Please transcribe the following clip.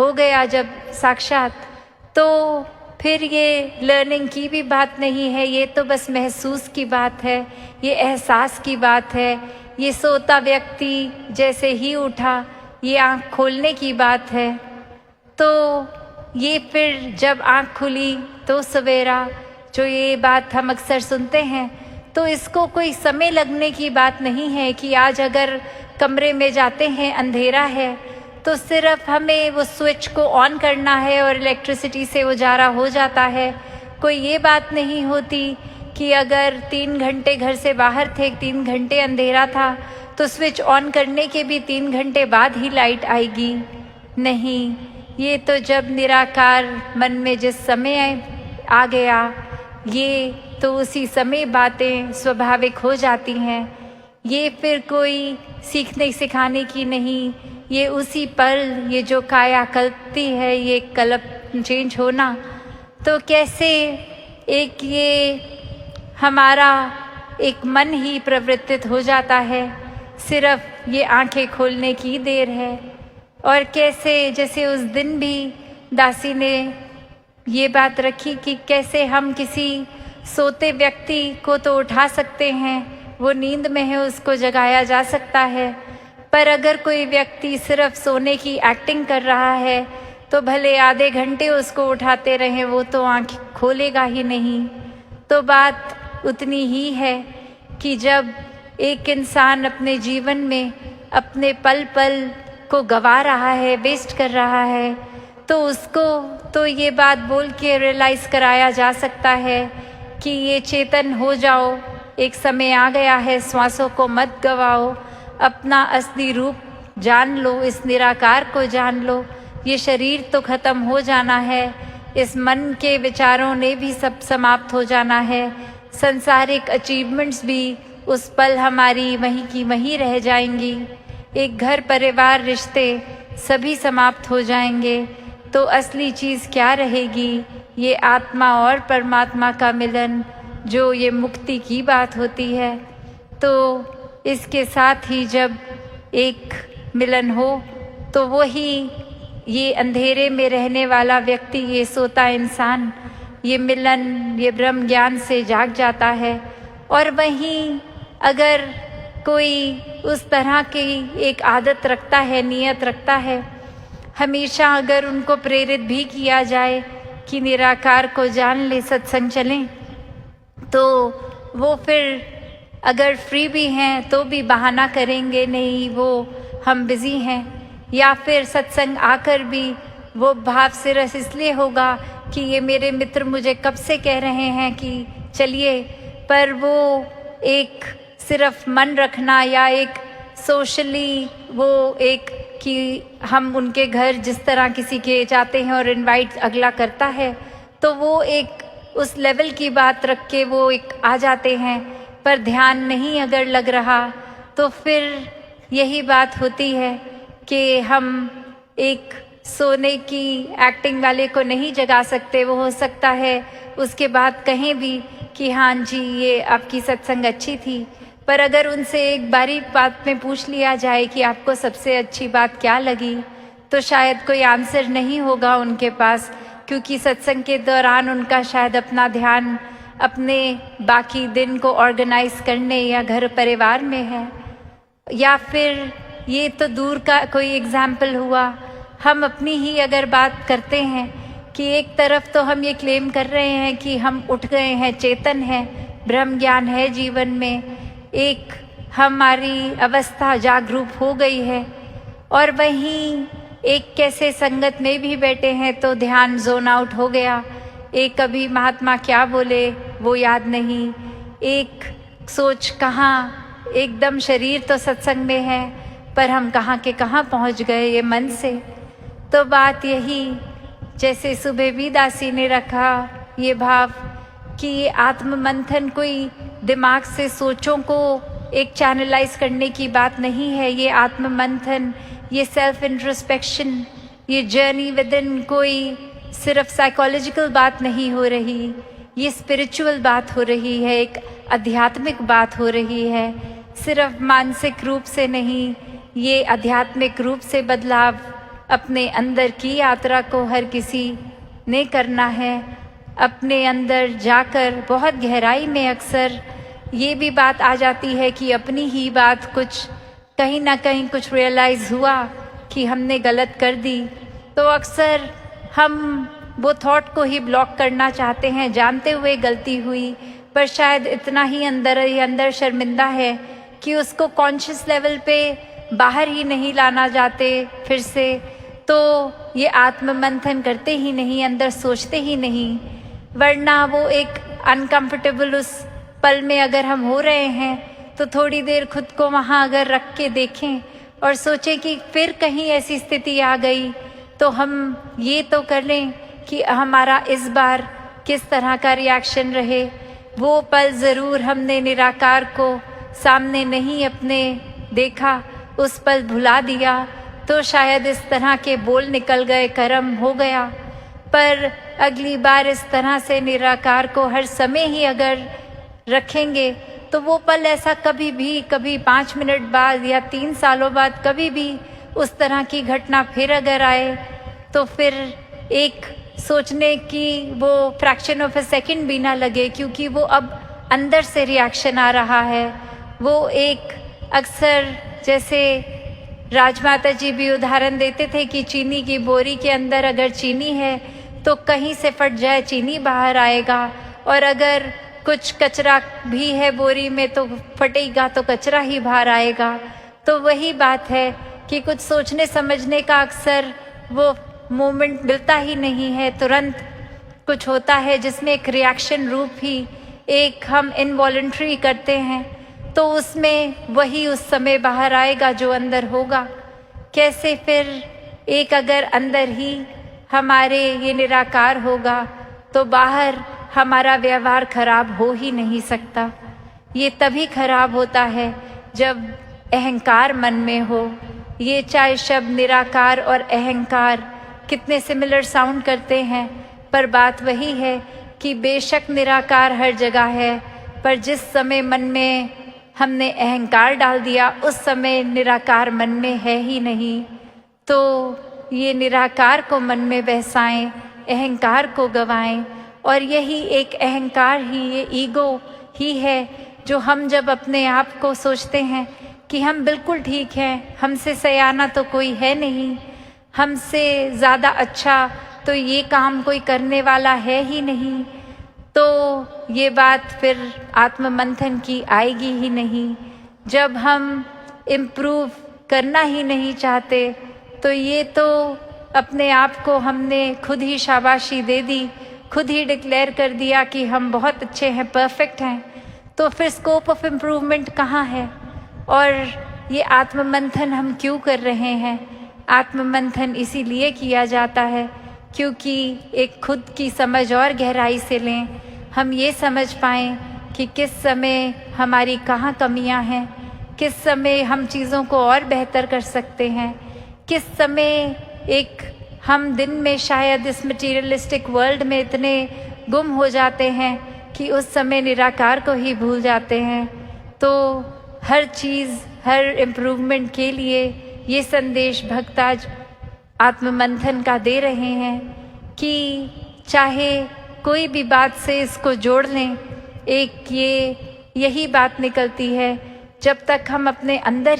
हो गया जब साक्षात, तो फिर ये लर्निंग की भी बात नहीं है, ये तो बस महसूस की बात है, ये एहसास की बात है। ये सोता व्यक्ति जैसे ही उठा, ये आँख खोलने की बात है। तो ये फिर जब आँख खुली तो सवेरा, जो ये बात हम अक्सर सुनते हैं, तो इसको कोई समय लगने की बात नहीं है कि आज अगर कमरे में जाते हैं अंधेरा है तो सिर्फ हमें वो स्विच को ऑन करना है और इलेक्ट्रिसिटी से उजाला हो जाता है। कोई ये बात नहीं होती कि अगर 3 घंटे घर से बाहर थे, 3 घंटे अंधेरा था, तो स्विच ऑन करने के भी 3 घंटे बाद ही लाइट आएगी। नहीं, ये तो जब निराकार मन में जिस समय आ गया, ये तो उसी समय बातें स्वाभाविक हो जाती हैं। ये फिर कोई सीखने सिखाने की नहीं, ये उसी पल, ये जो काया कल्पती है, ये कल्प चेंज होना। तो कैसे एक ये हमारा एक मन ही प्रवृत्तित हो जाता है, सिर्फ ये आंखें खोलने की देर है। और कैसे जैसे उस दिन भी दासी ने ये बात रखी कि कैसे हम किसी सोते व्यक्ति को तो उठा सकते हैं, वो नींद में है उसको जगाया जा सकता है, पर अगर कोई व्यक्ति सिर्फ सोने की एक्टिंग कर रहा है तो भले आधे घंटे उसको उठाते रहें, वो तो आँख खोलेगा ही नहीं। तो बात उतनी ही है कि जब एक इंसान अपने जीवन में अपने पल पल को गवा रहा है, वेस्ट कर रहा है, तो उसको तो ये बात बोल के रियलाइज़ कराया जा सकता है कि ये चेतन हो जाओ, एक समय आ गया है, श्वासों को मत गवाओ, अपना असली रूप जान लो, इस निराकार को जान लो। ये शरीर तो ख़त्म हो जाना है, इस मन के विचारों ने भी सब समाप्त हो जाना है, संसारिक अचीवमेंट्स भी उस पल हमारी वहीं की वहीं रह जाएंगी, एक घर परिवार रिश्ते सभी समाप्त हो जाएंगे। तो असली चीज़ क्या रहेगी? ये आत्मा और परमात्मा का मिलन, जो ये मुक्ति की बात होती है। तो इसके साथ ही जब एक मिलन हो तो वही ये अंधेरे में रहने वाला व्यक्ति, ये सोता इंसान, ये मिलन, ये ब्रह्म ज्ञान से जाग जाता है। और वहीं अगर कोई उस तरह की एक आदत रखता है, नियत रखता है, हमेशा अगर उनको प्रेरित भी किया जाए कि निराकार को जान ले, सत्संग चलें, तो वो फिर अगर फ्री भी हैं तो भी बहाना करेंगे, नहीं वो हम बिज़ी हैं, या फिर सत्संग आकर भी वो भाव सिरस इसलिए होगा कि ये मेरे मित्र मुझे कब से कह रहे हैं कि चलिए, पर वो एक सिर्फ मन रखना या एक सोशली वो एक कि हम उनके घर जिस तरह किसी के जाते हैं और इनवाइट अगला करता है, तो वो एक उस लेवल की बात रख के वो एक आ जाते हैं, पर ध्यान नहीं अगर लग रहा तो फिर यही बात होती है कि हम एक सोने की एक्टिंग वाले को नहीं जगा सकते। वो हो सकता है उसके बाद कहें भी कि हाँ जी ये आपकी सत्संग अच्छी थी, पर अगर उनसे एक बारी बात में पूछ लिया जाए कि आपको सबसे अच्छी बात क्या लगी, तो शायद कोई आंसर नहीं होगा उनके पास, क्योंकि सत्संग के दौरान उनका शायद अपना ध्यान अपने बाकी दिन को ऑर्गेनाइज करने या घर परिवार में है। या फिर ये तो दूर का कोई एग्जाम्पल हुआ, हम अपनी ही अगर बात करते हैं कि एक तरफ तो हम ये क्लेम कर रहे हैं कि हम उठ गए हैं, चेतन है, ब्रह्म ज्ञान है जीवन में, एक हमारी अवस्था जागरूक हो गई है, और वहीं एक कैसे संगत में भी बैठे हैं तो ध्यान जोन आउट हो गया, एक कभी महात्मा क्या बोले वो याद नहीं, एक सोच कहाँ, एकदम शरीर तो सत्संग में है पर हम कहाँ के कहाँ पहुँच गए ये मन से। तो बात यही, जैसे सुबह भी दासी ने रखा ये भाव कि ये आत्म मंथन कोई दिमाग से सोचों को एक चैनलाइज करने की बात नहीं है, ये आत्म मंथन, ये सेल्फ इंट्रोस्पेक्शन, ये जर्नी विद इन कोई सिर्फ साइकोलॉजिकल बात नहीं हो रही, ये स्पिरिचुअल बात हो रही है, एक आध्यात्मिक बात हो रही है, सिर्फ मानसिक रूप से नहीं, ये आध्यात्मिक रूप से बदलाव अपने अंदर की यात्रा को हर किसी ने करना है। अपने अंदर जाकर बहुत गहराई में अक्सर ये भी बात आ जाती है कि अपनी ही बात कुछ कहीं ना कहीं कुछ रियलाइज़ हुआ कि हमने गलत कर दी, तो अक्सर हम वो थॉट को ही ब्लॉक करना चाहते हैं जानते हुए गलती हुई, पर शायद इतना ही अंदर शर्मिंदा है कि उसको कॉन्शियस लेवल पे बाहर ही नहीं लाना चाहते फिर से। तो ये आत्म मंथन करते ही नहीं, अंदर सोचते ही नहीं, वरना वो एक अनकंफर्टेबल उस पल में अगर हम हो रहे हैं तो थोड़ी देर खुद को वहाँ अगर रख के देखें और सोचें कि फिर कहीं ऐसी स्थिति आ गई तो हम ये तो कर लें कि हमारा इस बार किस तरह का रिएक्शन रहे। वो पल ज़रूर हमने निराकार को सामने नहीं अपने देखा, उस पल भुला दिया तो शायद इस तरह के बोल निकल गए, कर्म हो गया। पर अगली बार इस तरह से निराकार को हर समय ही अगर रखेंगे तो वो पल ऐसा कभी 5 मिनट बाद या 3 सालों बाद कभी भी उस तरह की घटना फिर अगर आए तो फिर एक सोचने की वो फ्रैक्शन ऑफ अ सेकंड भी ना लगे, क्योंकि वो अब अंदर से रिएक्शन आ रहा है। वो एक अक्सर जैसे राजमाता जी भी उदाहरण देते थे कि चीनी की बोरी के अंदर अगर चीनी है तो कहीं से फट जाए चीनी बाहर आएगा, और अगर कुछ कचरा भी है बोरी में तो फटेगा तो कचरा ही बाहर आएगा। तो वही बात है कि कुछ सोचने समझने का अक्सर वो मोमेंट मिलता ही नहीं है, तुरंत कुछ होता है जिसमें एक रिएक्शन रूप ही एक हम इनवॉलंटरी करते हैं, तो उसमें वही उस समय बाहर आएगा जो अंदर होगा। कैसे फिर एक अगर अंदर ही हमारे ये निराकार होगा तो बाहर हमारा व्यवहार खराब हो ही नहीं सकता। ये तभी खराब होता है जब अहंकार मन में हो। ये चाहे शब्द निराकार और अहंकार कितने सिमिलर साउंड करते हैं, पर बात वही है कि बेशक निराकार हर जगह है, पर जिस समय मन में हमने अहंकार डाल दिया उस समय निराकार मन में है ही नहीं। तो ये निराकार को मन में बसाएं, अहंकार को गवाएं, और यही एक अहंकार ही, ये ईगो ही है जो हम जब अपने आप को सोचते हैं कि हम बिल्कुल ठीक हैं, हमसे सयाना तो कोई है नहीं, हमसे ज़्यादा अच्छा तो ये काम कोई करने वाला है ही नहीं, तो ये बात फिर आत्म मंथन की आएगी ही नहीं। जब हम इम्प्रूव करना ही नहीं चाहते तो ये तो अपने आप को हमने खुद ही शाबाशी दे दी, खुद ही डिक्लेयर कर दिया कि हम बहुत अच्छे हैं, परफेक्ट हैं, तो फिर स्कोप ऑफ इम्प्रूवमेंट कहाँ है। और ये आत्म मंथन हम क्यों कर रहे हैं? आत्म मंथन इसीलिए किया जाता है क्योंकि एक खुद की समझ और गहराई से लें, हम ये समझ पाएँ कि किस समय हमारी कहाँ कमियाँ हैं, किस समय हम चीज़ों को और बेहतर कर सकते हैं, किस समय एक हम दिन में शायद इस मटीरियलिस्टिक वर्ल्ड में इतने गुम हो जाते हैं कि उस समय निराकार को ही भूल जाते हैं। तो हर चीज़, हर इम्प्रूवमेंट के लिए ये संदेश भक्त आज आत्ममंथन का दे रहे हैं कि चाहे कोई भी बात से इसको जोड़ लें, एक यही बात निकलती है, जब तक हम अपने अंदर ही